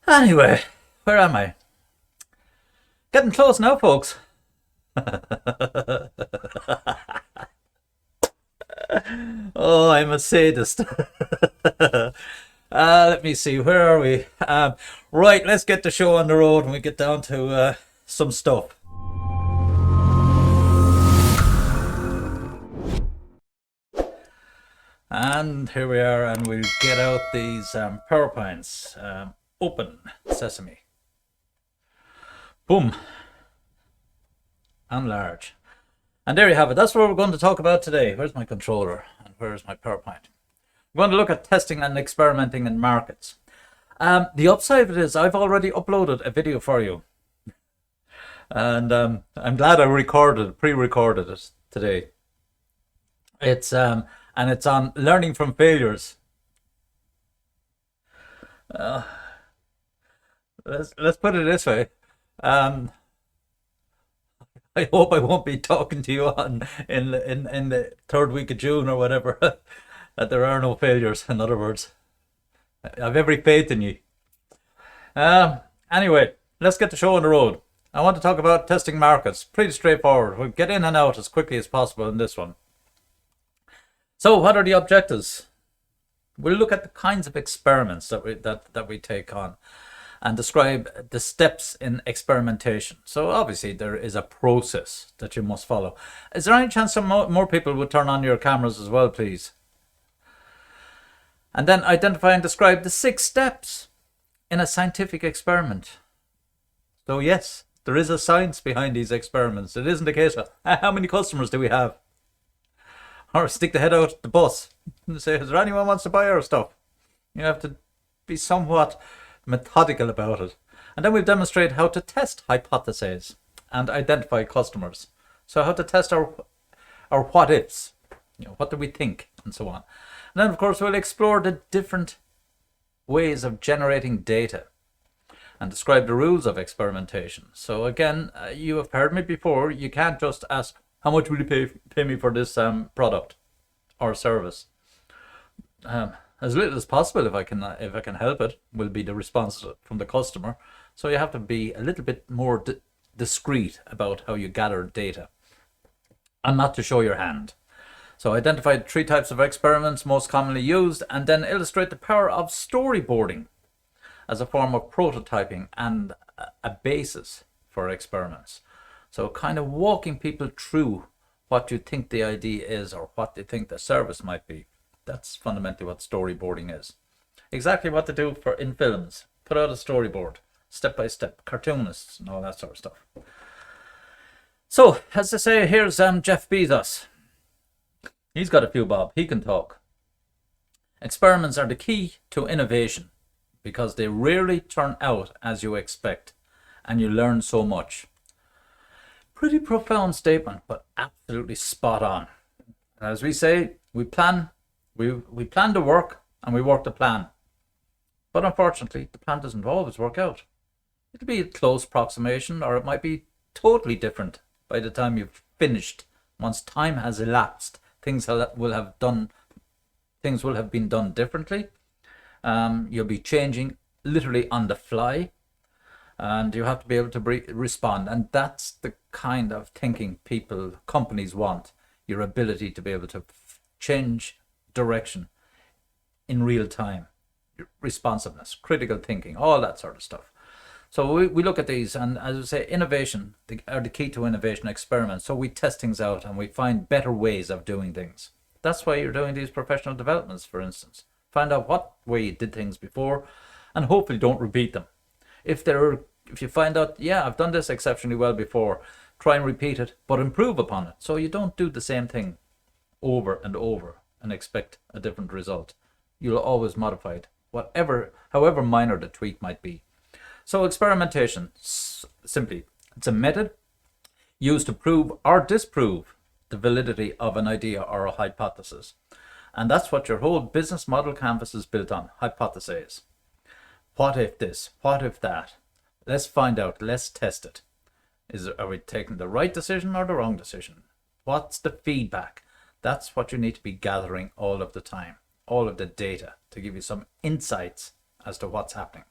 Anyway, where am I? Getting close now, folks. Oh, I'm a sadist. Let me see, where are we? Right, let's get the show on the road and we get down to some stuff. And here we are, and we'll get out these PowerPoints. Open Sesame. Boom. And large. And there you have it. That's what we're going to talk about today. Where's my controller? And where's my PowerPoint? We're going to look at testing and experimenting in markets. The upside of it is I've already uploaded a video for you. And I'm glad I pre-recorded it today. It's on learning from failures. Let's put it this way. I hope I won't be talking to you in the third week of June or whatever. That there are no failures. In other words, I have every faith in you. Anyway, let's get the show on the road. I want to talk about testing markets. Pretty straightforward. We'll get in and out as quickly as possible in this one. So, what are the objectives? We'll look at the kinds of experiments that we take on, and describe the steps in experimentation. So obviously there is a process that you must follow. Is there any chance some more people would turn on your cameras as well, please? And then identify and describe the 6 steps in a scientific experiment. So yes, there is a science behind these experiments. It isn't a case of how many customers do we have? Or stick the head out the bus and say, is there anyone who wants to buy our stuff? You have to be somewhat methodical about it. And then we'll demonstrate how to test hypotheses and identify customers. So how to test our what ifs, what do we think, and so on. And then of course we'll explore the different ways of generating data and describe the rules of experimentation. So again, you have heard me before, you can't just ask, how much will you pay me for this product or service? As little as possible, if I can help it, will be the response from the customer. So you have to be a little bit more discreet about how you gather data, and not to show your hand. So identify 3 types of experiments most commonly used, and then illustrate the power of storyboarding as a form of prototyping and a basis for experiments. So kind of walking people through what you think the idea is, or what they think the service might be. That's fundamentally what storyboarding is. Exactly what to do in films. Put out a storyboard, step by step, cartoonists and all that sort of stuff. So, as I say, here's Jeff Bezos. He's got a few bob. He can talk. Experiments are the key to innovation because they rarely turn out as you expect, and you learn so much. Pretty profound statement, but absolutely spot on. As we say, we plan the work and we work the plan. But unfortunately, the plan doesn't always work out. It'll be a close approximation, or it might be totally different by the time you've finished. Once time has elapsed, things will have been done differently. You'll be changing literally on the fly, and you have to be able to respond. And that's the kind of thinking companies want. Your ability to be able to change direction in real time, responsiveness, critical thinking, all that sort of stuff. So we look at these, and as I say, innovation are the key to innovation experiments. So we test things out and we find better ways of doing things. That's why you're doing these professional developments, for instance. Find out what way you did things before, and hopefully don't repeat them. If you find out, yeah, I've done this exceptionally well before, try and repeat it, but improve upon it. So you don't do the same thing over and over and expect a different result. You'll always modify it, however minor the tweak might be. So experimentation, simply, it's a method used to prove or disprove the validity of an idea or a hypothesis. And that's what your whole business model canvas is built on, hypotheses. What if this? What if that? Let's find out. Let's test it. Are we taking the right decision or the wrong decision? What's the feedback? That's what you need to be gathering all of the time, all of the data, to give you some insights as to what's happening.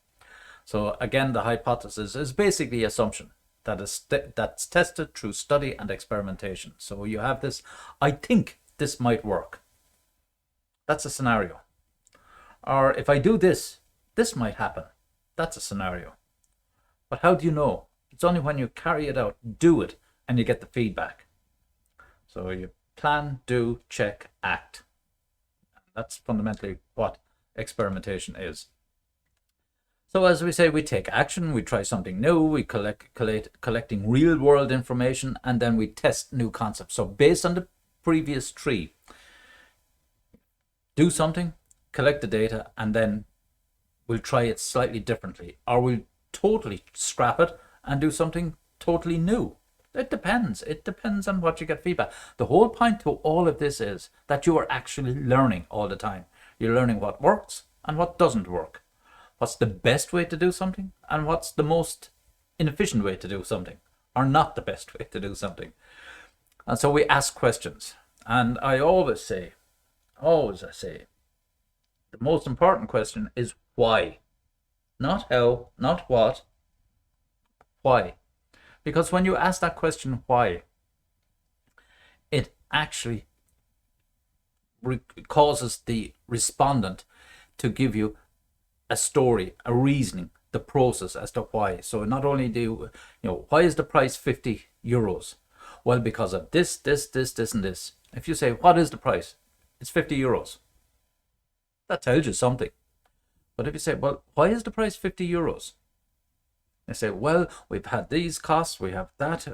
So again, the hypothesis is basically assumption that's tested through study and experimentation. So you have this, I think this might work. That's a scenario. Or if I do this, this might happen. That's a scenario. But how do you know? It's only when you carry it out, do it, and you get the feedback. So you plan, do, check, act. That's fundamentally what experimentation is. So as we say, we take action, we try something new, we collecting real world information, and then we test new concepts. So based on the previous three, do something, collect the data, and then we'll try it slightly differently, or we'll totally scrap it and do something totally new. It depends. It depends on what you get feedback. The whole point to all of this is that you are actually learning all the time. You're learning what works and what doesn't work. What's the best way to do something and what's the most inefficient way to do something, or not the best way to do something. And so we ask questions. And I say, the most important question is why? Not how, not what, why? Because when you ask that question, why, it actually causes the respondent to give you a story, a reasoning, the process as to why. So not only do why is the price 50 euros? Well, because of this, and this. If you say, what is the price? It's 50 euros. That tells you something. But if you say, well, why is the price 50 euros? They say, well, we've had these costs, we have that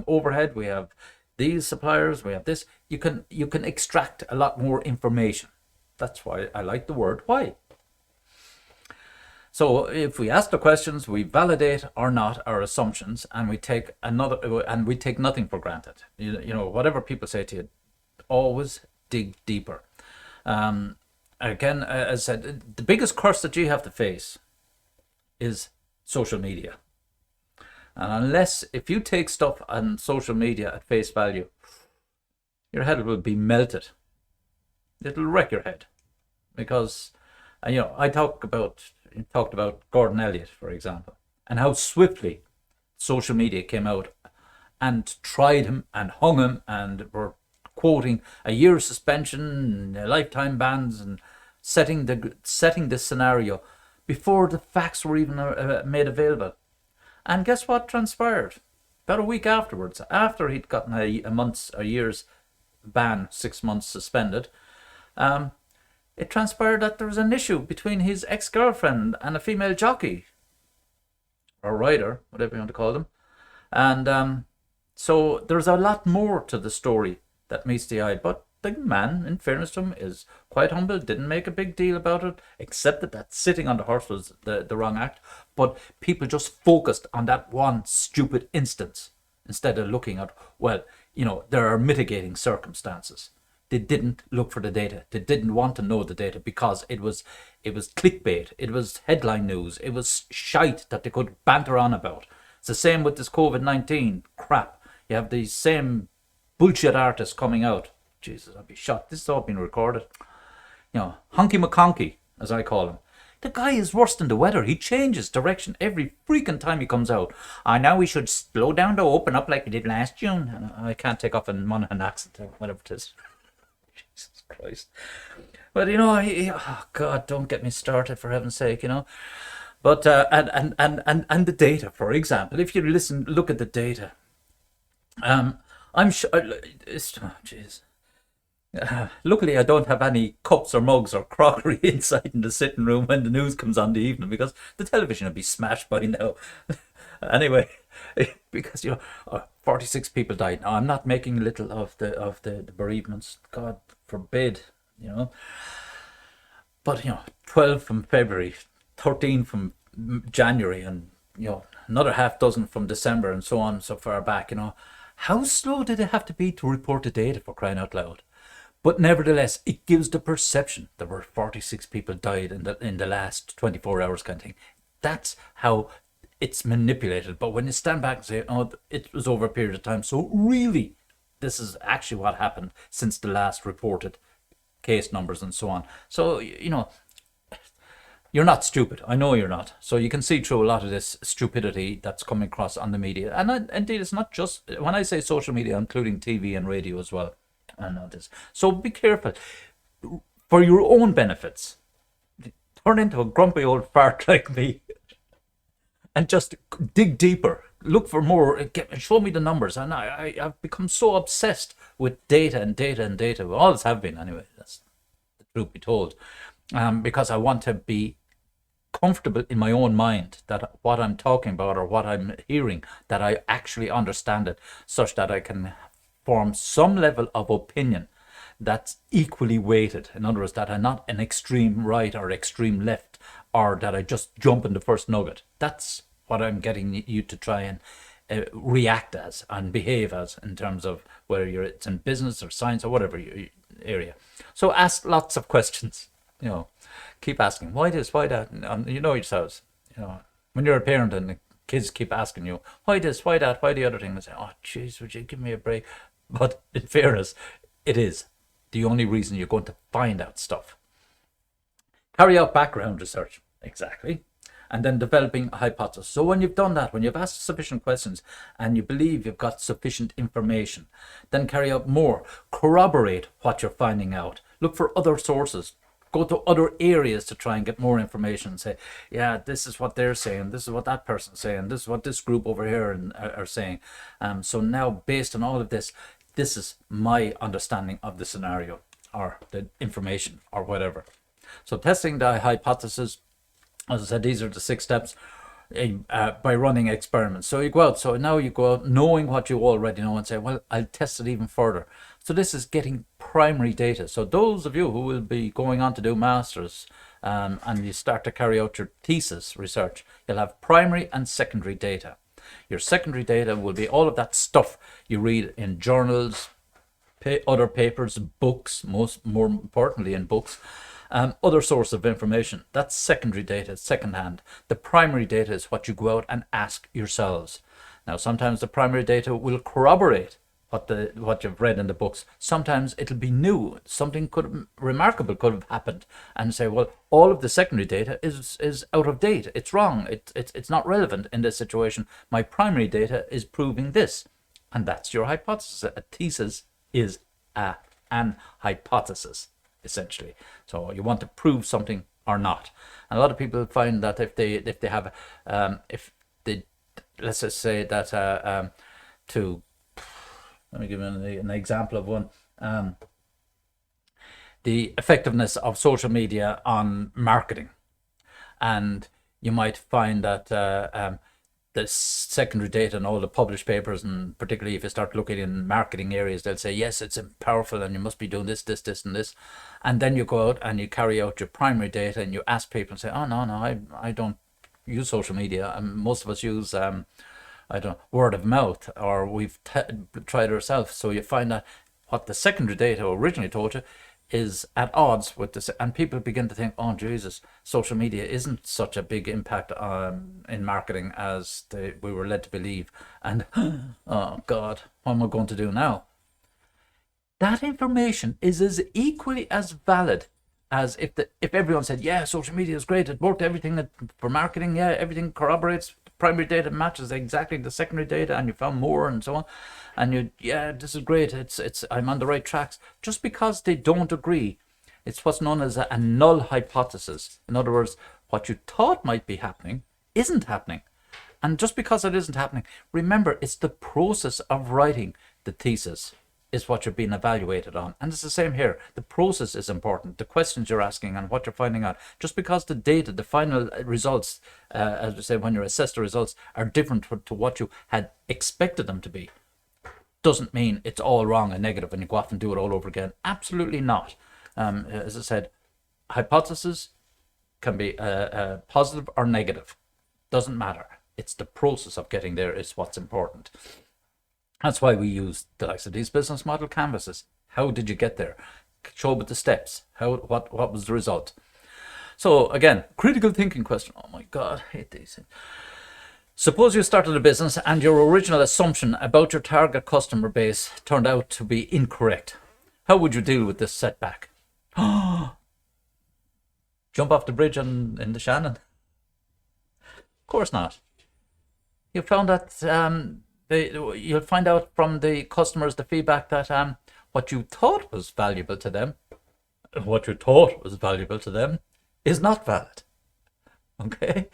overhead, we have these suppliers, we have this. You can extract a lot more information. That's why I like the word why. So if we ask the questions, we validate or not our assumptions, and we take nothing for granted. Whatever people say to you, always dig deeper. Again, as I said, the biggest curse that you have to face is social media. And if you take stuff on social media at face value, your head will be melted. It'll wreck your head. Because, I talked about Gordon Elliott, for example, and how swiftly social media came out and tried him and hung him and were quoting a year's suspension, lifetime bans, and setting the scenario before the facts were even made available. And guess what transpired? About a week afterwards, after he'd gotten a year's ban, 6 months suspended, it transpired that there was an issue between his ex-girlfriend and a female jockey, or rider, whatever you want to call them. And so there's a lot more to the story that meets the eye. But the man, in fairness to him, is quite humble, didn't make a big deal about it, accepted that sitting on the horse was the wrong act. But people just focused on that one stupid instance instead of looking at, there are mitigating circumstances. They didn't look for the data. They didn't want to know the data because it was clickbait. It was headline news. It was shite that they could banter on about. It's the same with this COVID-19 crap. You have these same bullshit artists coming out. Jesus, I'd be shocked. This has all been recorded. Honky McConky, as I call him. The guy is worse than the weather. He changes direction every freaking time he comes out. Now we should slow down to open up like we did last June. I can't take off a Monaghan accent or whatever it is. Jesus Christ. But oh God, don't get me started, for heaven's sake, But and the data, for example, if you look at the data, I'm sure. Jeez. Luckily, I don't have any cups or mugs or crockery inside in the sitting room when the news comes on the evening, because the television would be smashed by now. Anyway, because 46 people died. Now, I'm not making little of the bereavements. God forbid, But 12 from February, 13 from January, and another half dozen from December, and so on, so far back. How slow did it have to be to report the data, for crying out loud? But nevertheless, it gives the perception there were 46 people died in the last 24 hours kind of thing. That's how it's manipulated. But when you stand back and say, it was over a period of time, so really, this is actually what happened since the last reported case numbers and so on. So, You're not stupid. I know you're not. So you can see through a lot of this stupidity that's coming across on the media. And indeed, it's not just, when I say social media, including TV and radio as well. I know this. So be careful. For your own benefits, turn into a grumpy old fart like me and just dig deeper. Look for more. Show me the numbers. And I've become so obsessed with data and data and data. We always have been anyway. That's the truth be told. Because I want to be comfortable in my own mind that what I'm talking about or what I'm hearing, that I actually understand it, such that I can form some level of opinion that's equally weighted. In other words, that I'm not an extreme right or extreme left, or that I just jump in the first nugget. That's what I'm getting you to try and react as and behave as, in terms of whether it's in business or science or whatever area. So ask lots of questions. Keep asking, why this, why that? You know yourselves, when you're a parent and the kids keep asking you, why this, why that, why the other thing, and say, oh, jeez, would you give me a break? But in fairness, it is the only reason you're going to find out stuff. Carry out background research, exactly, and then developing a hypothesis. So when you've done that, when you've asked sufficient questions and you believe you've got sufficient information, then carry out more. Corroborate what you're finding out. Look for other sources. Go to other areas to try and get more information and say, yeah, this is what they're saying, this is what that person's saying, this is what this group over here are saying. So now, based on all of this, this is my understanding of the scenario or the information or whatever. So testing the hypothesis, as I said, these are the 6 steps by running experiments. So you go out. So now you go out knowing what you already know and say, well, I'll test it even further. So this is getting primary data. So those of you who will be going on to do masters and you start to carry out your thesis research, you'll have primary and secondary data. Your secondary data will be all of that stuff you read in journals, other papers, books, more importantly in books, other source of information. That's secondary data, secondhand. The primary data is what you go out and ask yourselves. Now, sometimes the primary data will corroborate what you've read in the books. Sometimes it'll be new. Something remarkable could have happened, and say, well, all of the secondary data is out of date. It's wrong. It's not relevant in this situation. My primary data is proving this, and that's your hypothesis. A thesis is an hypothesis, essentially. So you want to prove something or not. And a lot of people find that if they have let's just say that let me give you an example of one. The effectiveness of social media on marketing. And you might find that the secondary data and all the published papers, and particularly if you start looking in marketing areas, they'll say, yes, it's powerful and you must be doing this, this, this, and this. And then you go out and you carry out your primary data and you ask people and say, oh, no, I don't use social media. And most of us use word of mouth, or we've tried it ourselves. So you find that what the secondary data originally told you is at odds with this, and people begin to think, oh Jesus, social media isn't such a big impact in marketing as we were led to believe, and oh God, what am I going to do now? That information is as equally as valid as if everyone said, yeah, social media is great, it worked, everything for marketing, yeah, everything corroborates, primary data matches exactly the secondary data, and you found more and so on, and this is great, it's I'm on the right tracks. Just because they don't agree, it's what's known as a null hypothesis. In other words, what you thought might be happening isn't happening. And just because it isn't happening, remember, it's the process of writing the thesis is what you're being evaluated on. And it's the same here. The process is important, the questions you're asking and what you're finding out. Just because the data, the final results, as we say, when you assess the results, are different to what you had expected them to be, doesn't mean it's all wrong and negative and you go off and do it all over again. Absolutely not. As I said, hypothesis can be positive or negative. Doesn't matter. It's the process of getting there is what's important. That's why we use the likes of these business model canvases. How did you get there? Show with the steps. What was the result? So again, critical thinking question. Oh my God, I hate these. Suppose you started a business and your original assumption about your target customer base turned out to be incorrect. How would you deal with this setback? Jump off the bridge in the Shannon? Of course not. You found that you'll find out from the customers the feedback that what you thought was valuable to them, is not valid. Okay,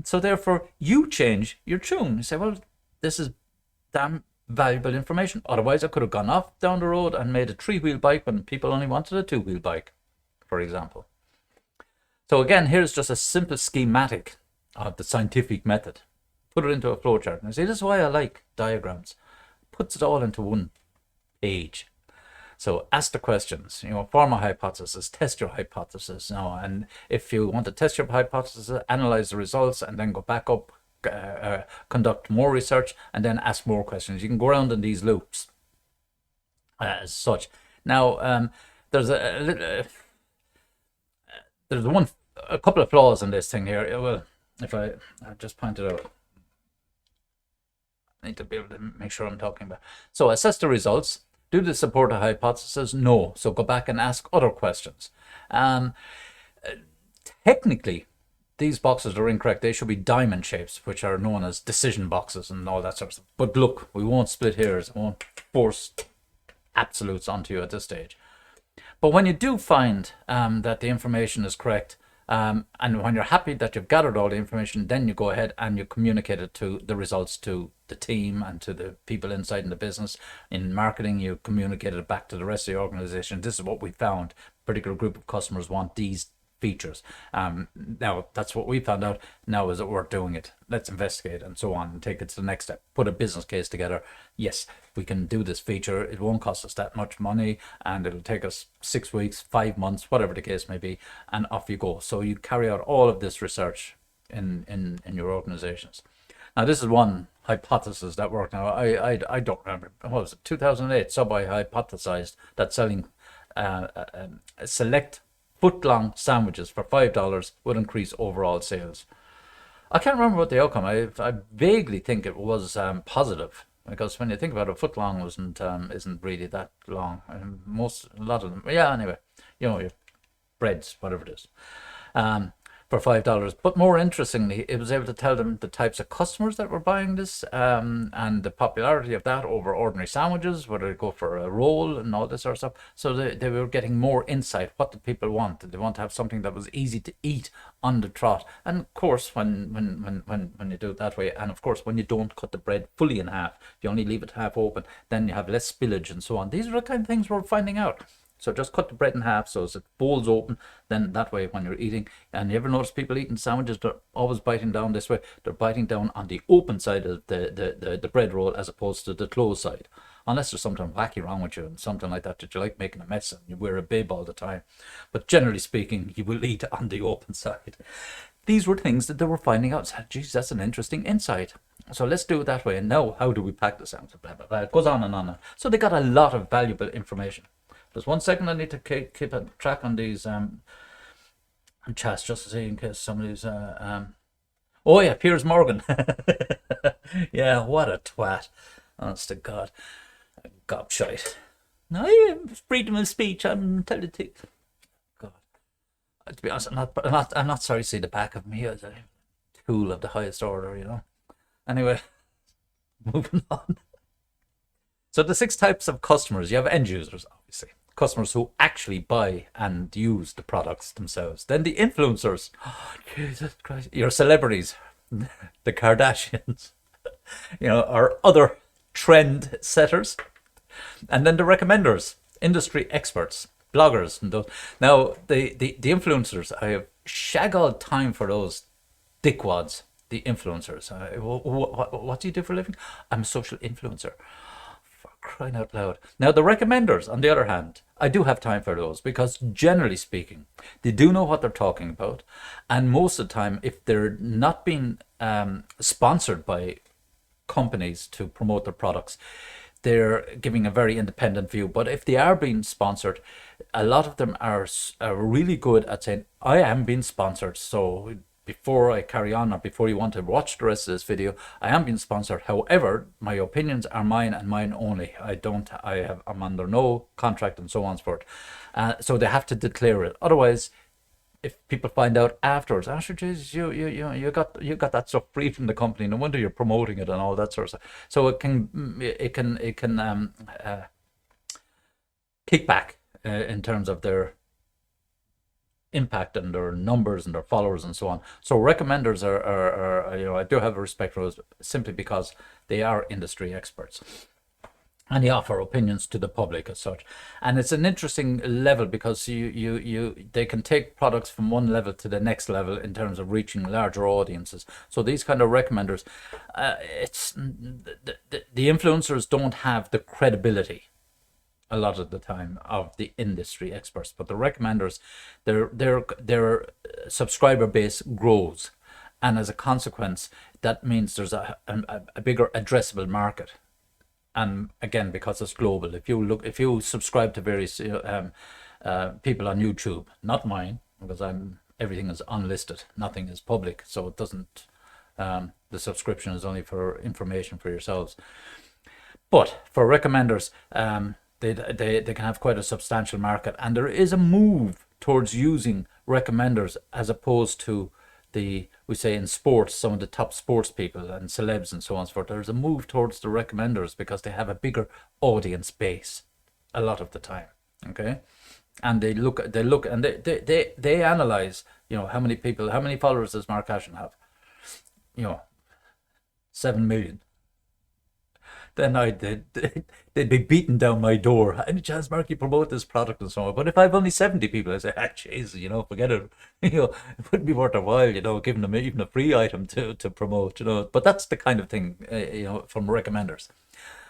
so therefore you change your tune. You say, well, this is damn valuable information. Otherwise, I could have gone off down the road and made a 3-wheel bike when people only wanted a 2-wheel bike, for example. So again, here's just a simple schematic of the scientific method. Put it into a flowchart. And I say, this is why I like diagrams. Puts it all into one page. So ask the questions, form a hypothesis, test your hypothesis. And if you want to test your hypothesis, analyze the results, and then go back up, conduct more research, and then ask more questions. You can go around in these loops as such. Now, there's a couple of flaws in this thing here. Well, if I just point it out, I need to be able to make sure I'm talking about. So assess the results. Do they support a hypothesis? No. So go back and ask other questions. Technically, these boxes are incorrect. They should be diamond shapes, which are known as decision boxes and all that sort of stuff. But look, we won't split hairs. I won't force absolutes onto you at this stage. But when you do find that the information is correct, and when you're happy that you've gathered all the information, then you go ahead and you communicate it to the results to the team and to the people inside in the business. In marketing, you communicate it back to the rest of the organization. This is what we found. A particular group of customers want these features. Now that's what we found out. Now is it worth doing it? Let's investigate and so on and take it to the next step. Put a business case together. Yes, we can do this feature. It won't cost us that much money, and it'll take us 6 weeks, 5 months, whatever the case may be, and off you go. So you carry out all of this research in your organizations. Now this is one hypothesis that worked. Now I don't remember, what was it, 2008? Subway hypothesized that selling select foot-long sandwiches for $5 would increase overall sales. I can't remember what the outcome. I vaguely think it was positive, because when you think about it, a foot long isn't really that long. And a lot of them, yeah. Anyway, your breads, whatever it is, for $5. But more interestingly, it was able to tell them the types of customers that were buying this, and the popularity of that over ordinary sandwiches, whether they go for a roll and all this sort of stuff. So they were getting more insight. What do people want? Did they want to have something that was easy to eat on the trot? And of course, when you do it that way, and of course when you don't cut the bread fully in half, you only leave it half open, then you have less spillage and so on. These are the kind of things we're finding out. So just cut the bread in half so as it folds open. Then that way, when you're eating, and you ever notice people eating sandwiches, they're always biting down this way. They're biting down on the open side of the bread roll as opposed to the closed side. Unless there's something wacky wrong with you and something like that you like making a mess and you wear a bib all the time. But generally speaking, you will eat on the open side. These were things that they were finding out. Geez, that's an interesting insight. So let's do it that way. And now, how do we pack the sandwich? Blah, blah, blah. It goes on and on. So they got a lot of valuable information. Just 1 second, I need to keep a track on these chats just to see in case somebody's oh yeah, Piers Morgan. Yeah, what a twat. Honest to God. Gobshite. No, freedom of speech, I'm telling you. God. To be honest, I'm not sorry to see the back of me as a tool of the highest order, Anyway, moving on. So the 6 types of customers. You have end users, obviously. Customers who actually buy and use the products themselves. Then the influencers. Oh, Jesus Christ. Your celebrities. The Kardashians. Or other trend setters. And then the recommenders. Industry experts. Bloggers. And those. Now, the influencers. I have shag-all time for those dickwads. The influencers. What do you do for a living? I'm a social influencer. Crying out loud. Now the recommenders, on the other hand, I do have time for those, because generally speaking, they do know what they're talking about, and most of the time, if they're not being sponsored by companies to promote their products, they're giving a very independent view. But if they are being sponsored, a lot of them are really good at saying, I am being sponsored, so before I carry on, or before you want to watch the rest of this video, I am being sponsored. However, my opinions are mine and mine only. I'm under no contract and so on and so forth. So they have to declare it. Otherwise, if people find out afterwards, oh, sure, Jesus, you got that stuff free from the company. No wonder you're promoting it and all that sort of stuff. So it can kick back in terms of their impact and their numbers and their followers and so on. So recommenders are I do have a respect for those simply because they are industry experts and they offer opinions to the public as such. And it's an interesting level because they can take products from one level to the next level in terms of reaching larger audiences. So these kind of recommenders, it's the influencers don't have the credibility a lot of the time of the industry experts, but the recommenders, their subscriber base grows, and as a consequence, that means there's a bigger addressable market. And again, because it's global, if you subscribe to various people on YouTube, not mine, because everything is unlisted, nothing is public, so it doesn't. The subscription is only for information for yourselves. But for recommenders, they can have quite a substantial market, and there is a move towards using recommenders as opposed to we say in sports, some of the top sports people and celebs and so on and so forth. There's a move towards the recommenders because they have a bigger audience base a lot of the time. Okay, and they look and they analyze, how many followers does Mark Ashen have? 7 million. Then they'd be beating down my door. Any chance, Mark, you promote this product and so on? But if I've only 70 people, I say, Jesus, forget it. It wouldn't be worth a while, giving them even a free item to promote, But that's the kind of thing, from recommenders.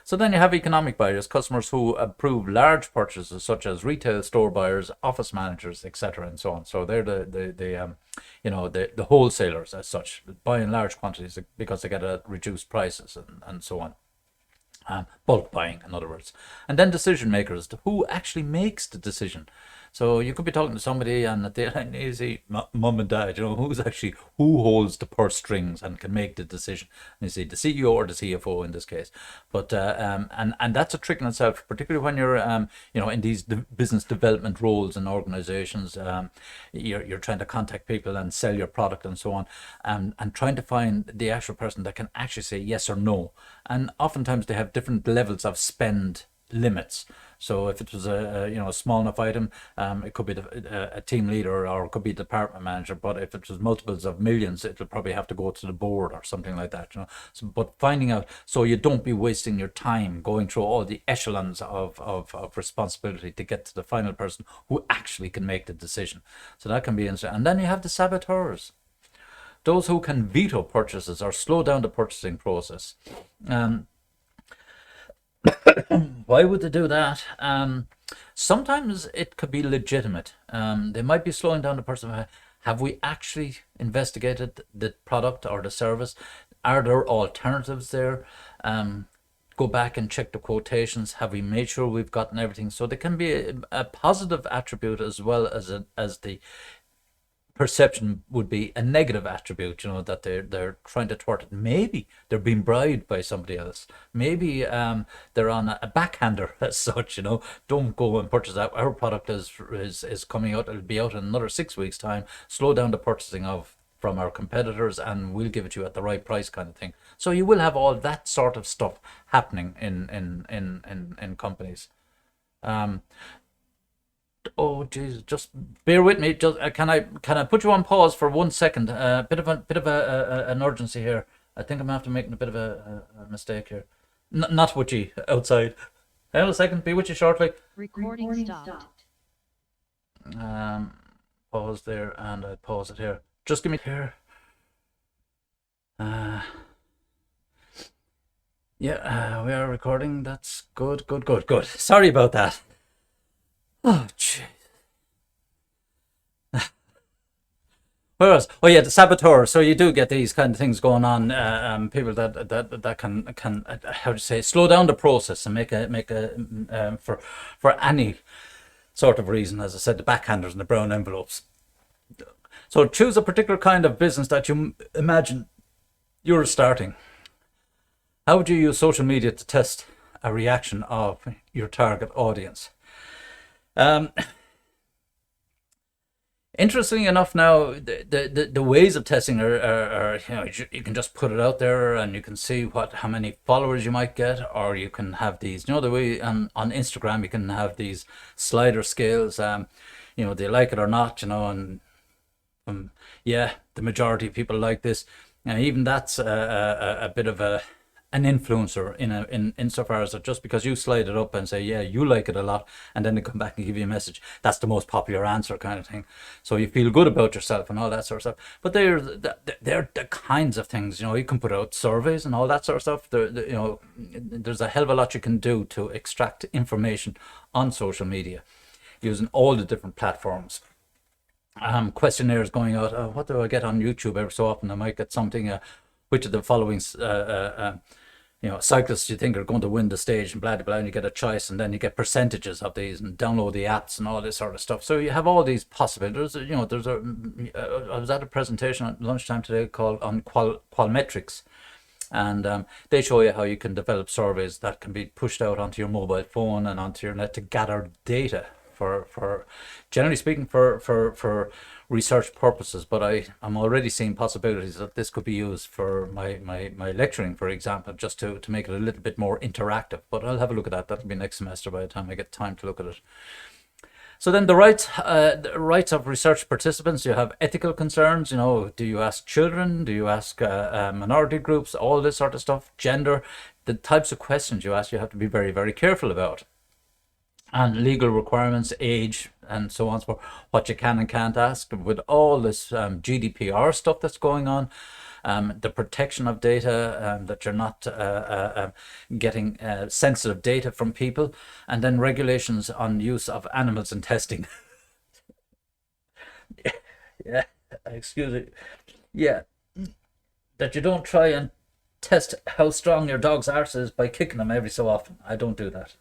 So then you have economic buyers, customers who approve large purchases, such as retail store buyers, office managers, etc., and so on. So they're the wholesalers as such, buying large quantities because they get reduced prices and so on. Bulk buying, in other words. And then decision makers, who actually makes the decision. So you could be talking to somebody and you see mum and dad, who holds the purse strings and can make the decision. And you see the CEO or the CFO in this case. But and that's a trick in itself, particularly when you're in these business development roles in organizations. You're trying to contact people and sell your product and so on, and trying to find the actual person that can actually say yes or no. And oftentimes they have different levels of spend limits. So if it was a small enough item, it could be a team leader or it could be a department manager. But if it was multiples of millions, it'll probably have to go to the board or something like that. So, but finding out, so you don't be wasting your time going through all the echelons of responsibility to get to the final person who actually can make the decision. So that can be interesting. And then you have the saboteurs, those who can veto purchases or slow down the purchasing process. Why would they do that? Sometimes it could be legitimate. They might be slowing down the person. Have we actually investigated the product or the service? Are there alternatives there? Go back and check the quotations. Have we made sure we've gotten everything? So there can be a positive attribute as well as the perception would be a negative attribute, that they're trying to thwart it. Maybe they're being bribed by somebody else. Maybe they're on a backhander as such. Don't go and purchase that. Our product is coming out. It'll be out in another 6 weeks' time. Slow down the purchasing from our competitors, and we'll give it to you at the right price, kind of thing. So you will have all that sort of stuff happening in companies. Oh Jesus! Just bear with me. Just can I put you on pause for 1 second? Bit of an urgency here. I think I'm gonna have to make a bit of a mistake here. Not with you outside. Hang on a second. Be with you shortly. Recording stopped. Pause there, and I pause it here. Just give me here. Yeah, we are recording. That's good. Sorry about that. Oh, jeez. Where else? Oh yeah, the saboteur. So you do get these kind of things going on. People that can how to say, slow down the process and make a for any sort of reason. As I said, the backhanders and the brown envelopes. So choose a particular kind of business that you imagine you're starting. How would you use social media to test a reaction of your target audience? Interestingly enough, now the ways of testing are you can just put it out there and you can see how many followers you might get, or you can have these, the way on Instagram you can have these slider scales, they like it or not, and yeah, the majority of people like this. Even that's a bit of an influencer in insofar as that just because you slide it up and say, yeah, you like it a lot, and then they come back and give you a message, that's the most popular answer kind of thing. So you feel good about yourself and all that sort of stuff. But they're the kinds of things, you can put out surveys and all that sort of stuff. There's a hell of a lot you can do to extract information on social media using all the different platforms. Questionnaires going out. What do I get on YouTube? Every so often I might get something. Which of the following cyclists you think are going to win the stage, and blah blah blah, and you get a choice, and then you get percentages of these, and download the apps and all this sort of stuff. So you have all these possibilities. I was at a presentation at lunchtime today called on Qualmetrics, and they show you how you can develop surveys that can be pushed out onto your mobile phone and onto your net to gather data for generally speaking for research purposes. But I'm already seeing possibilities that this could be used for my lecturing, for example, just to make it a little bit more interactive. But I'll have a look at that. That'll be next semester by the time I get time to look at it. So then the rights of research participants. You have ethical concerns. Do you ask children? Do you ask minority groups? All this sort of stuff. Gender. The types of questions you ask, you have to be very, very careful about. And legal requirements, age, and so on, for what you can and can't ask. With all this GDPR stuff that's going on, the protection of data, that you're not getting sensitive data from people, and then regulations on use of animals in testing. Yeah, excuse me. Yeah, that you don't try and test how strong your dog's arse is by kicking them every so often. I don't do that.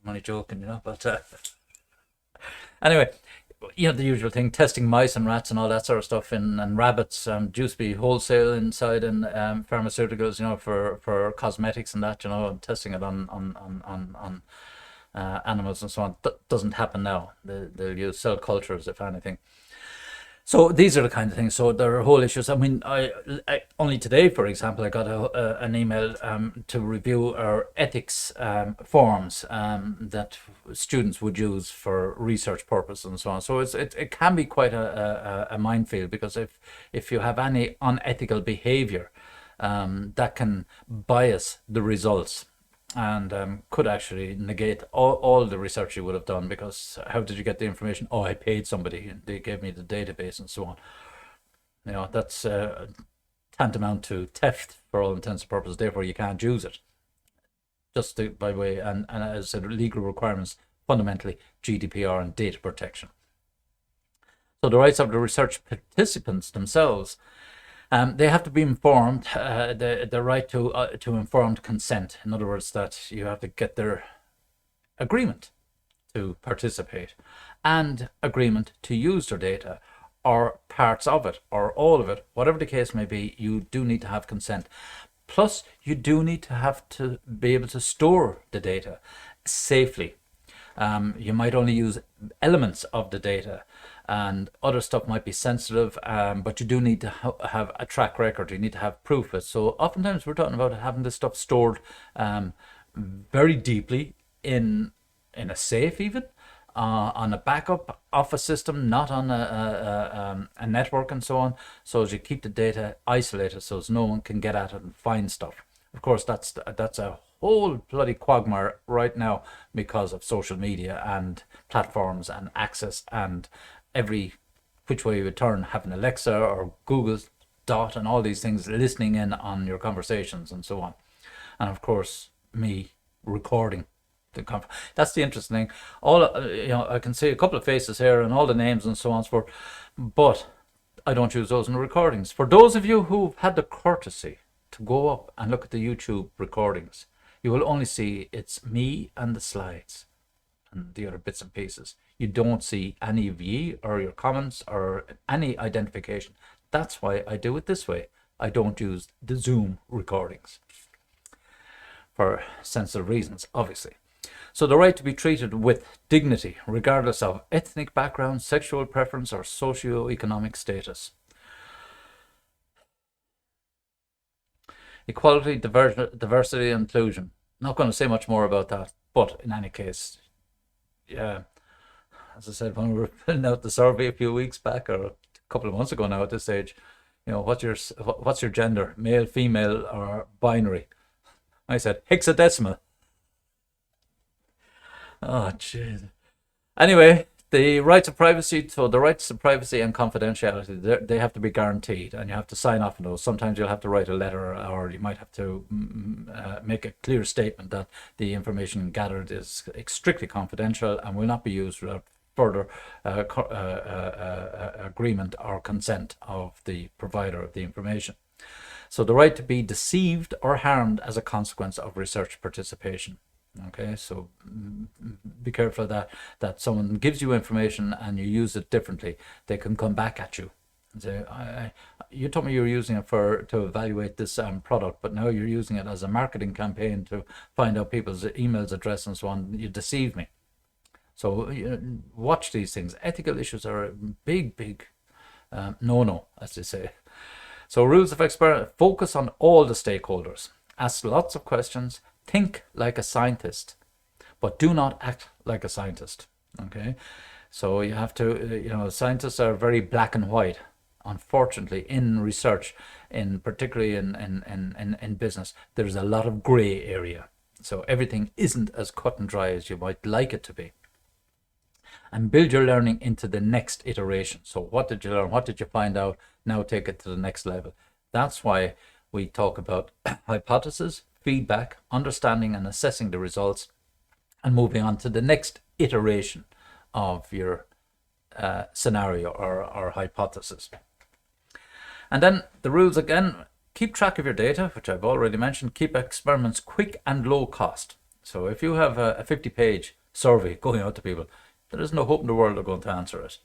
I'm only joking, but anyway, the usual thing, testing mice and rats and all that sort of stuff, and rabbits. Used to be wholesale inside in pharmaceuticals, for cosmetics and that, and testing it on animals and so on. Doesn't happen now. They'll use cell cultures, if anything. So these are the kind of things. So there are whole issues. I mean, I only today, for example, I got an email to review our ethics forms that students would use for research purposes and so on. So it can be quite a minefield, because if you have any unethical behavior, that can bias the results, and could actually negate all the research you would have done. Because how did you get the information? Oh, I paid somebody and they gave me the database and so on. That's tantamount to theft for all intents and purposes. Therefore you can't use it. Just by way, and as I said, legal requirements, fundamentally GDPR and data protection. So the rights of the research participants themselves, they have to be informed, the right to informed consent. In other words, that you have to get their agreement to participate and agreement to use their data, or parts of it, or all of it, whatever the case may be. You do need to have consent. Plus, you do need to have to be able to store the data safely. You might only use elements of the data, and other stuff might be sensitive, but you do need to have a track record. You need to have proof of it. So oftentimes we're talking about having this stuff stored very deeply in a safe, even on a backup of a system, not on a network and so on, so as you keep the data isolated so as no one can get at it and find stuff. Of course, that's a whole bloody quagmire right now because of social media and platforms and access, and every which way you would turn, having Alexa or Google Dot and all these things listening in on your conversations and so on. And of course, me recording the that's the interesting thing. All I can see a couple of faces here and all the names and so on and so forth, but I don't use those in the recordings. For those of you who've had the courtesy to go up and look at the YouTube recordings, you will only see it's me and the slides and the other bits and pieces. You don't see any of ye or your comments or any identification. That's why I do it this way. I don't use the Zoom recordings for sensitive reasons, obviously. So the right to be treated with dignity, regardless of ethnic background, sexual preference, or socio-economic status. Equality, diversity, and inclusion. Not going to say much more about that, but in any case, yeah, as I said, when we were filling out the survey a few weeks back, or a couple of months ago now at this stage, what's your gender, male, female, or binary? I said hexadecimal. Oh, jeez. Anyway, the rights of privacy, so the rights to privacy and confidentiality, they have to be guaranteed, and you have to sign off on those. Sometimes you'll have to write a letter, or you might have to make a clear statement that the information gathered is strictly confidential and will not be used without further agreement or consent of the provider of the information. So the right to be deceived or harmed as a consequence of research participation. Okay, so be careful that someone gives you information and you use it differently. They can come back at you and say, you told me you were using it to evaluate this product, but now you're using it as a marketing campaign to find out people's emails address and so on. You deceived me. So watch these things. Ethical issues are a big no-no, as they say. So rules of experiment: focus on all the stakeholders. Ask lots of questions. Think like a scientist, but do not act like a scientist. Okay, so you have to, scientists are very black and white. Unfortunately, in research, particularly in business, there's a lot of gray area. So everything isn't as cut and dry as you might like it to be. And build your learning into the next iteration. So what did you learn? What did you find out? Now take it to the next level. That's why we talk about hypothesis, feedback, understanding and assessing the results, and moving on to the next iteration of your scenario or hypothesis. And then the rules again: keep track of your data, which I've already mentioned. Keep experiments quick and low cost. So if you have a 50-page survey going out to people, there is no hope in the world they're going to answer it.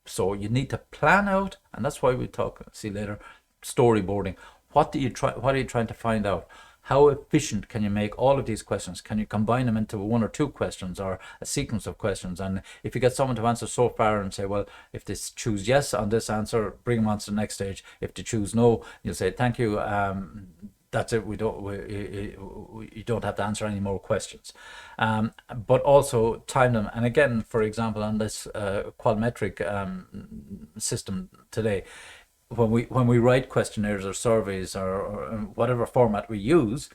So you need to plan out, and that's why we see later, storyboarding. What are you trying to find out? How efficient can you make all of these questions? Can you combine them into one or two questions or a sequence of questions? And if you get someone to answer so far and say, well, if they choose yes on this answer, bring them on to the next stage. If they choose no, you'll say, thank you. That's it. You don't have to answer any more questions. But also time them. And again, for example, on this qualmetric system today, when we write questionnaires or surveys or whatever format we use,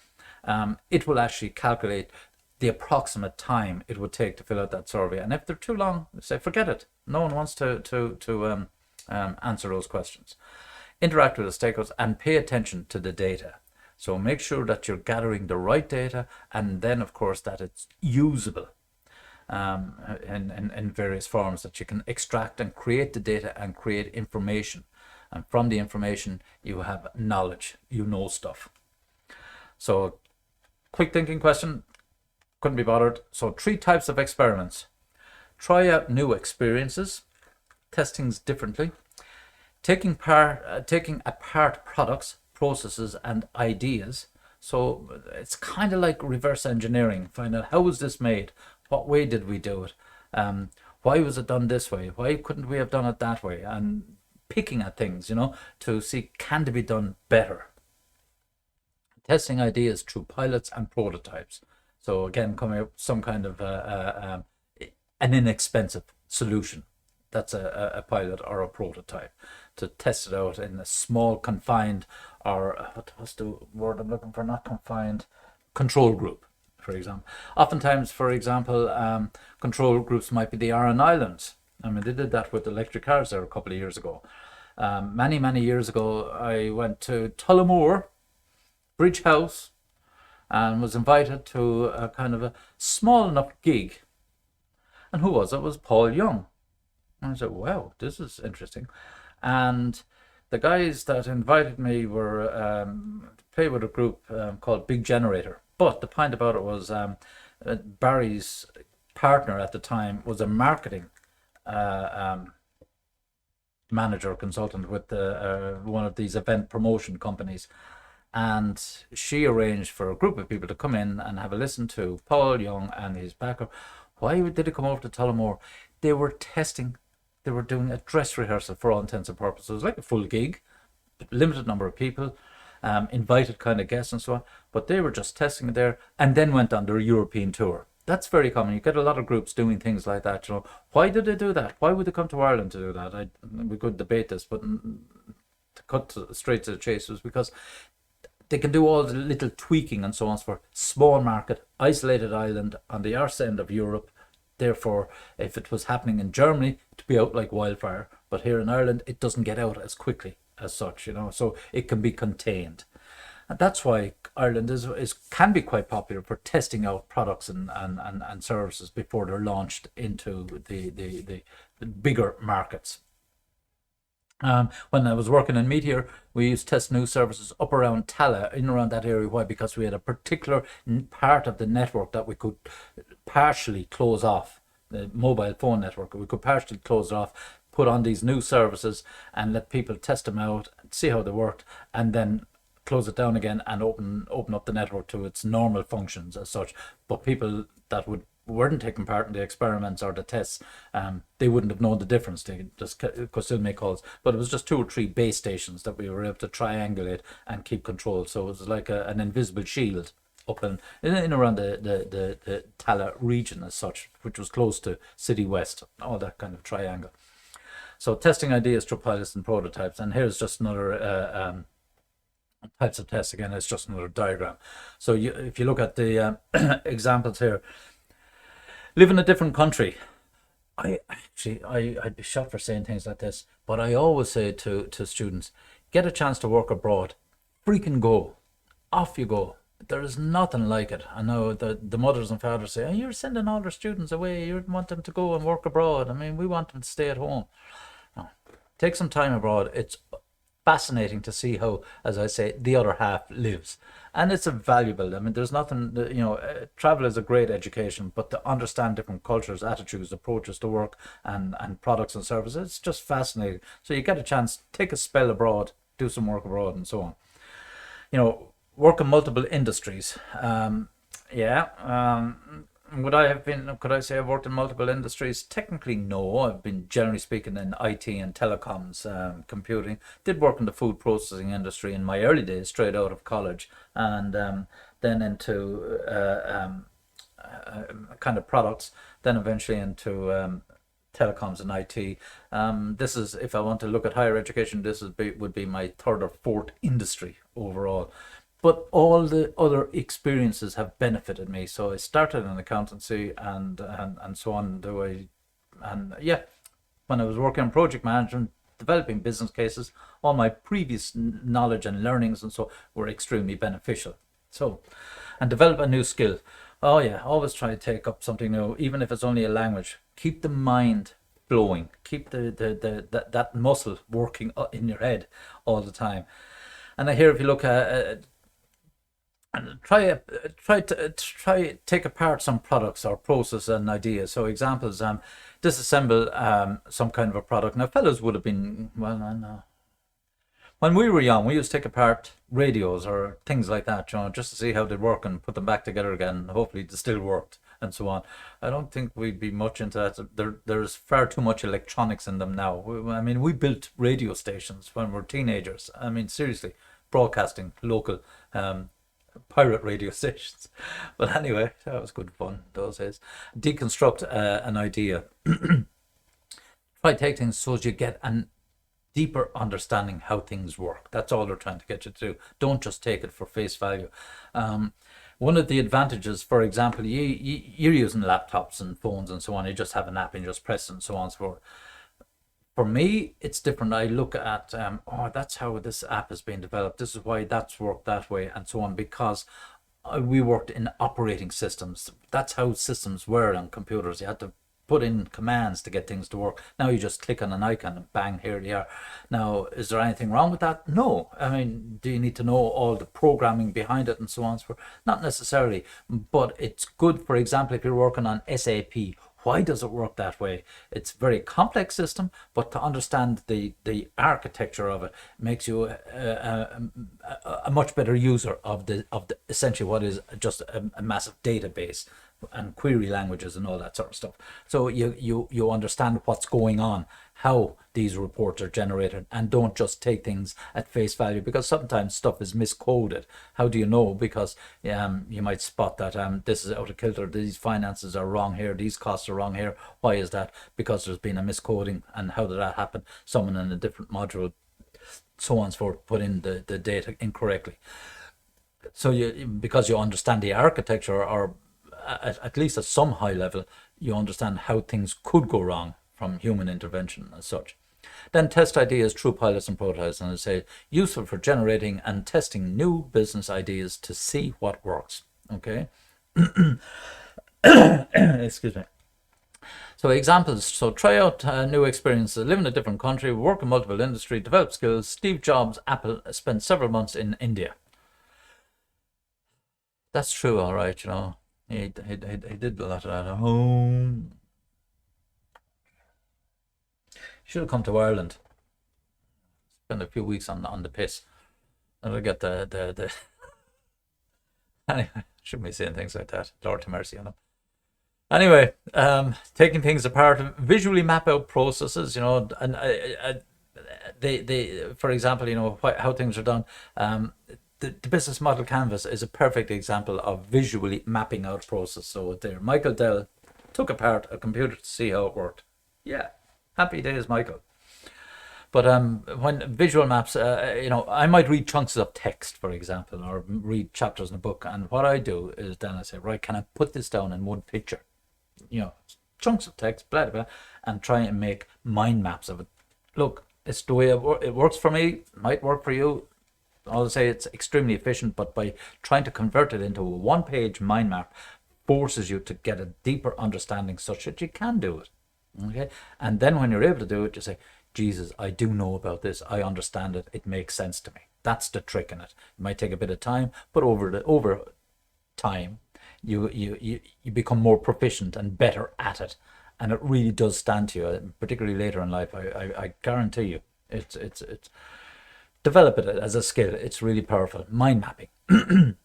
it will actually calculate the approximate time it would take to fill out that survey. And if they're too long, say forget it. No one wants to answer those questions. Interact with the stakeholders and pay attention to the data. So make sure that you're gathering the right data, and then of course that it's usable in various forms, that you can extract and create the data and create information. And from the information you have knowledge, you know stuff. So quick thinking question, couldn't be bothered. So 3 types of experiments: try out new experiences, test things differently, taking apart products, processes and ideas. So it's kind of like reverse engineering. Find out, how was this made? What way did we do it? Why was it done this way? Why couldn't we have done it that way? And picking at things, to see, can they be done better? Testing ideas through pilots and prototypes. So again, coming up with some kind of an inexpensive solution. That's a pilot or a prototype, to test it out in a small, confined, or what's the word I'm looking for? Not confined, control group, for example. Oftentimes, for example, control groups might be the Aran Islands. I mean, they did that with electric cars there a couple of years ago. Many years ago, I went to Tullamore Bridge House and was invited to a kind of a small enough gig. And who was it? It was Paul Young. And I said, wow, this is interesting. And the guys that invited me were to play with a group called Big Generator. But the point about it was Barry's partner at the time was a marketing manager consultant with one of these event promotion companies, And she arranged for a group of people to come in and have a listen to Paul Young and his backer. Why did they come over to Tullamore? They were testing, they were doing a dress rehearsal for all intents and purposes. It was like a full gig, limited number of people, invited kind of guests and so on. But they were just testing it there, and then went on their European tour. That's very common. You get a lot of groups doing things like that. Why did they do that? Why would they come to Ireland to do that? We could debate this, but to cut straight to the chase was because they can do all the little tweaking and so on for small market, isolated island on the arse end of Europe. Therefore, if it was happening in Germany, it'd be out like wildfire. But here in Ireland, it doesn't get out as quickly as such, so it can be contained. And that's why Ireland can be quite popular for testing out products and services before they're launched into the bigger markets. When I was working in Meteor, we used to test new services up around Tala, in around that area. Why? Because we had a particular part of the network that we could partially close off, the mobile phone network. We could partially close it off, put on these new services and let people test them out, see how they worked, and then close it down again and open up the network to its normal functions as such. But people that weren't taking part in the experiments or the tests, they wouldn't have known the difference. They just could still make calls. But it was just 2 or 3 base stations that we were able to triangulate and keep control. So it was like an invisible shield up in around the Tala region as such, which was close to City West, all that kind of triangle. So testing ideas through pilots and prototypes. And here's just another types of tests. Again, it's just another diagram. So if you look at the examples here, live in a different country. I'd be shot for saying things like this, but I always say to students, get a chance to work abroad, freaking go. Off you go. There is nothing like it. I know the mothers and fathers say, oh, you're sending all our students away. You want them to go and work abroad. I mean, we want them to stay at home. No. Take some time abroad. It's fascinating to see how, as I say, the other half lives. And it's a valuable, I mean, there's nothing, travel is a great education, but to understand different cultures, attitudes, approaches to work and products and services, it's just fascinating. So you get a chance, take a spell abroad, do some work abroad and so on. Work in multiple industries. Could I say I've worked in multiple industries? Technically, no. I've been, generally speaking, in IT and telecoms, computing. Did work in the food processing industry in my early days, straight out of college, and then into kind of products, then eventually into telecoms and IT. This is, if I want to look at higher education, this would be my 3rd or 4th industry overall. But all the other experiences have benefited me. So I started in accountancy and so on. When I was working on project management, developing business cases, all my previous knowledge and learnings and so were extremely beneficial. So, and develop a new skill. Oh yeah, always try to take up something new, even if it's only a language. Keep the mind flowing. Keep that muscle working in your head all the time. And I hear if you look at and try take apart some products or process and ideas. So examples, disassemble some kind of a product. Now fellas would have been, well, I know. When we were young, we used to take apart radios or things like that, just to see how they work and put them back together again. Hopefully they still worked and so on. I don't think we'd be much into that. There's far too much electronics in them now. We built radio stations when we were teenagers. I mean, seriously, broadcasting local pirate radio stations. But anyway, that was good fun those days. Deconstruct an idea. Try to take things so as you get an deeper understanding how things work. That's all they're trying to get you to do. Don't just take it for face value. One of the advantages, for example, you're using laptops and phones and so on. You just have an app and you just press and so on and so forth. For me, it's different. I look at, that's how this app is being developed. This is why that's worked that way and so on, because we worked in operating systems. That's how systems were on computers. You had to put in commands to get things to work. Now you just click on an icon and bang, here they are. Now, is there anything wrong with that? No. I mean, do you need to know all the programming behind it and so on? Not necessarily, but it's good. For example, if you're working on SAP, why does it work that way? It's a very complex system, but to understand the architecture of it makes you a much better user of the essentially what is just a massive database and query languages and all that sort of stuff. So you understand what's going on, how these reports are generated, and don't just take things at face value, because sometimes stuff is miscoded. How do you know? Because you might spot that this is out of kilter, these finances are wrong here, these costs are wrong here. Why is that? Because there's been a miscoding. And how did that happen? Someone in a different module, so on and so forth, put in the data incorrectly. So because you understand the architecture, or at least at some high level, you understand how things could go wrong from human intervention as such. Then test ideas through pilots and prototypes, and I say useful for generating and testing new business ideas to see what works. Okay. Excuse me. So examples. So try out new experiences, live in a different country, work in multiple industry, develop skills. Steve Jobs, Apple, spent several months in India. That's true, all right. He did a lot of that at home. Should have come to Ireland. Spend a few weeks on the piss. I'll get the anyway, shouldn't be saying things like that. Lord to mercy on him. Anyway, taking things apart, visually map out processes, and they for example, how things are done. The business model canvas is a perfect example of visually mapping out process. So there, Michael Dell took apart a computer to see how it worked. Yeah, happy days, Michael. But when visual maps, I might read chunks of text, for example, or read chapters in a book. And what I do is then I say, right, can I put this down in one picture? Chunks of text, blah, blah, and try and make mind maps of it. Look, it's the way it works for me, might work for you. I'll say it's extremely efficient, but by trying to convert it into a one-page mind map forces you to get a deeper understanding such that you can do it. Okay, and then when you're able to do it, you say, Jesus, I do know about this. I understand it. It makes sense to me. That's the trick in it. It might take a bit of time, but over time, you become more proficient and better at it, and it really does stand to you, particularly later in life. I guarantee you, it's develop it as a skill. It's really powerful. Mind mapping.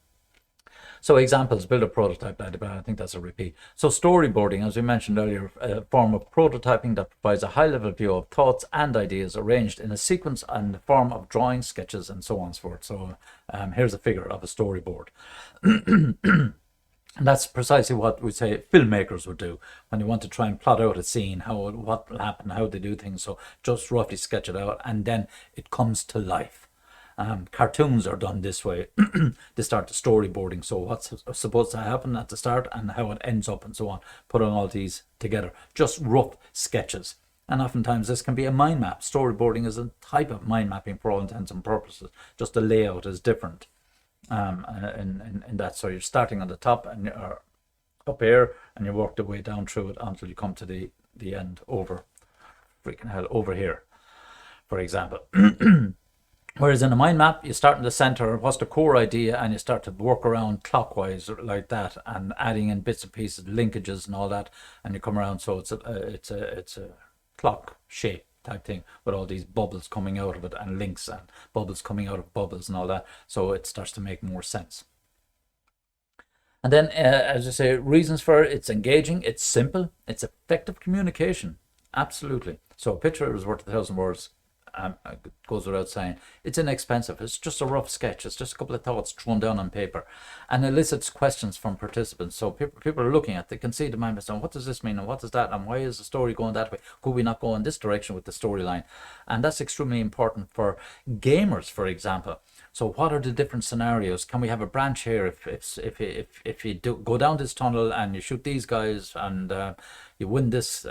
So examples, build a prototype, I think that's a repeat. So storyboarding, as we mentioned earlier, a form of prototyping that provides a high-level view of thoughts and ideas arranged in a sequence and the form of drawings, sketches, and so on and so forth. So here's a figure of a storyboard. And that's precisely what we say filmmakers would do when they want to try and plot out a scene, what will happen, how they do things. So just roughly sketch it out, and then it comes to life. Cartoons are done this way. They start the storyboarding, so what's supposed to happen at the start and how it ends up and so on. Put on all these together, just rough sketches. And oftentimes this can be a mind map. Storyboarding is a type of mind mapping for all intents and purposes. Just the layout is different. In that, so you're starting on the top and you're up here, and you work the way down through it until you come to the end over here, for example. Whereas in a mind map, you start in the center, what's the core idea, and you start to work around clockwise like that, and adding in bits and pieces, linkages and all that, and you come around. So it's a clock shape type thing with all these bubbles coming out of it and links and bubbles coming out of bubbles and all that. So it starts to make more sense. And then, as I say, reasons for it, it's engaging, it's simple, it's effective communication. Absolutely. So a picture is worth 1,000 words. It goes without saying. It's inexpensive. It's just a rough sketch. It's just a couple of thoughts thrown down on paper, and elicits questions from participants. So people are looking at it. They can see the mind saying, what does this mean, and what does that, and why is the story going that way? Could we not go in this direction with the storyline? And that's extremely important for gamers, for example. So what are the different scenarios? Can we have a branch here if you do go down this tunnel and you shoot these guys and you win this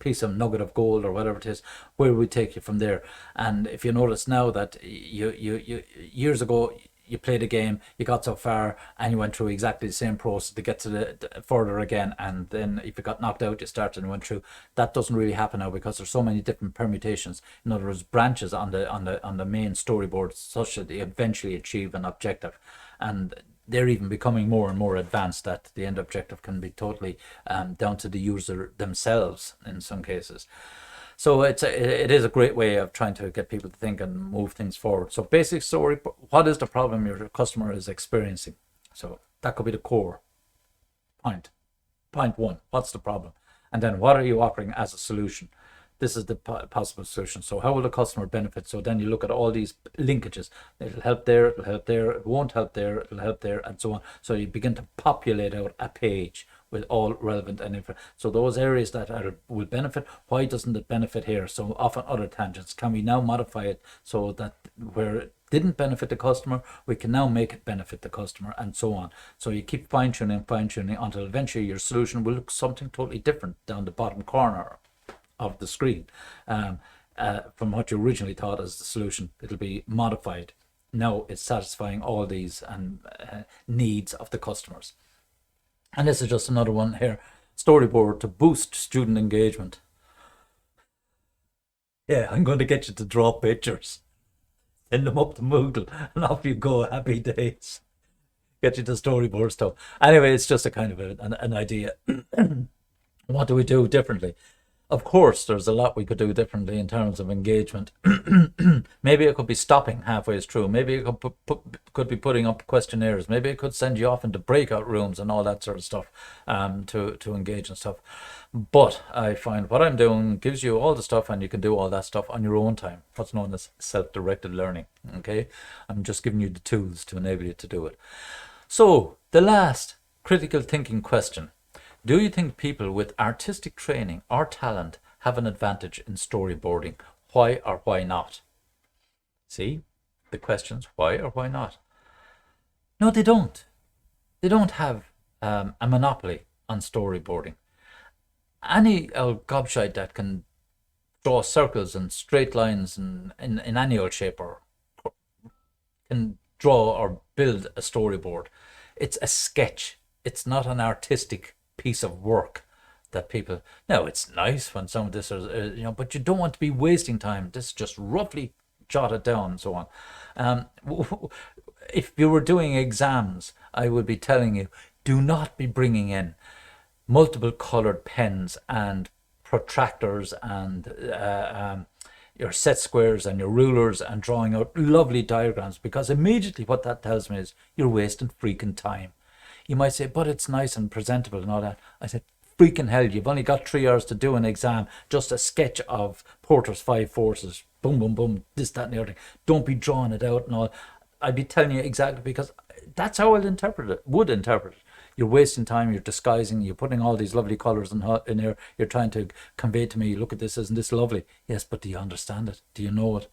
piece of nugget of gold or whatever it is, where we take you from there? And if you notice now that you years ago you played a game, you got so far and you went through exactly the same process to get to the further again, and then if you got knocked out you started and went through. That doesn't really happen now because there's so many different permutations. In other words, branches on the main storyboard such that they eventually achieve an objective. And they're even becoming more and more advanced, that the end objective can be totally down to the user themselves in some cases. So it is a great way of trying to get people to think and move things forward. So basic story, what is the problem your customer is experiencing? So that could be the core point. Point one, what's the problem? And then what are you offering as a solution? This is the possible solution. So how will the customer benefit? So then you look at all these linkages. It'll help there, it'll help there, it won't help there, it'll help there, and so on. So you begin to populate out a page with all relevant and information. So those areas that will benefit, why doesn't it benefit here? So often other tangents, can we now modify it so that where it didn't benefit the customer, we can now make it benefit the customer, and so on. So you keep fine-tuning until eventually your solution will look something totally different down the bottom corner of the screen from what you originally thought as the solution. It'll be modified. Now it's satisfying all these needs of the customers. And this is just another one here. Storyboard to boost student engagement. Yeah, I'm going to get you to draw pictures. Send them up to Moodle and off you go. Happy days. Get you to storyboard stuff. Anyway, it's just a kind of an idea. What do we do differently? Of course, there's a lot we could do differently in terms of engagement. Maybe it could be stopping halfway through. Maybe it could be putting up questionnaires. Maybe it could send you off into breakout rooms and all that sort of stuff to engage and stuff. But I find what I'm doing gives you all the stuff, and you can do all that stuff on your own time. What's known as self-directed learning. Okay, I'm just giving you the tools to enable you to do it. So the last critical thinking question. Do you think people with artistic training or talent have an advantage in storyboarding? Why or why not? See the questions, why or why not? No, they don't. They don't have a monopoly on storyboarding. Any old gobshite that can draw circles and straight lines in any old shape, or can draw or build a storyboard. It's a sketch. It's not an artistic piece of work that people, now it's nice when some of this is but you don't want to be wasting time. This is just roughly jotted down and so on. If you were doing exams, I would be telling you, do not be bringing in multiple colored pens and protractors and your set squares and your rulers and drawing out lovely diagrams, because immediately what that tells me is you're wasting freaking time. You might say, but it's nice and presentable and all that. I said, freaking hell, you've only got 3 hours to do an exam, just a sketch of Porter's 5 forces, boom, boom, boom, this, that, and the other thing. Don't be drawing it out and all. I'd be telling you exactly, because that's how I'd interpret it, would interpret it. You're wasting time, you're disguising, you're putting all these lovely colours in there, you're trying to convey to me, look at this, isn't this lovely? Yes, but do you understand it? Do you know it?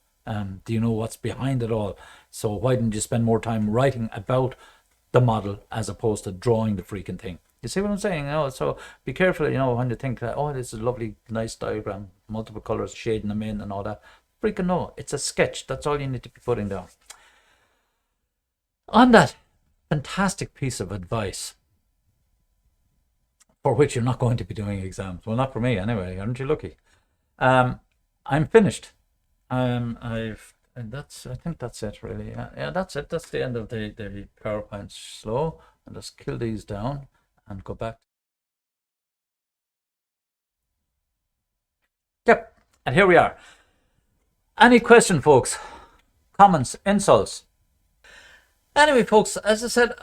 Do you know what's behind it all? So why didn't you spend more time writing about the model as opposed to drawing the freaking thing? You see what I'm saying? So be careful, when you think that, oh, this is a lovely, nice diagram, multiple colors, shading them in and all that. Freaking no, it's a sketch. That's all you need to be putting down. On that fantastic piece of advice, for which you're not going to be doing exams. Well, not for me anyway. Aren't you lucky? I'm finished. I think that's it really. Yeah, that's it. That's the end of the PowerPoint slow. I'll just kill these down and go back. Yep, and here we are. Any question, folks? Comments, insults? Anyway, folks, as I said,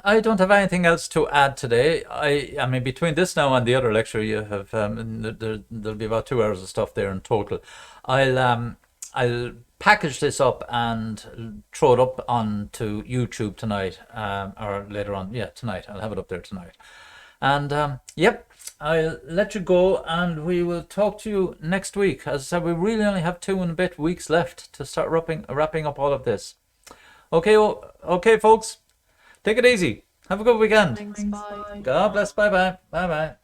I don't have anything else to add today. I mean, between this now and the other lecture, you have there'll be about 2 hours of stuff there in total. I'll package this up and throw it up onto YouTube tonight, or later on. Yeah, tonight. I'll have it up there tonight. And yep, I'll let you go, and we will talk to you next week. As I said, we really only have 2 and a bit weeks left to start wrapping up all of this. Okay, okay, folks. Take it easy. Have a good weekend. Thanks, bye. God bless. Bye-bye. Bye-bye.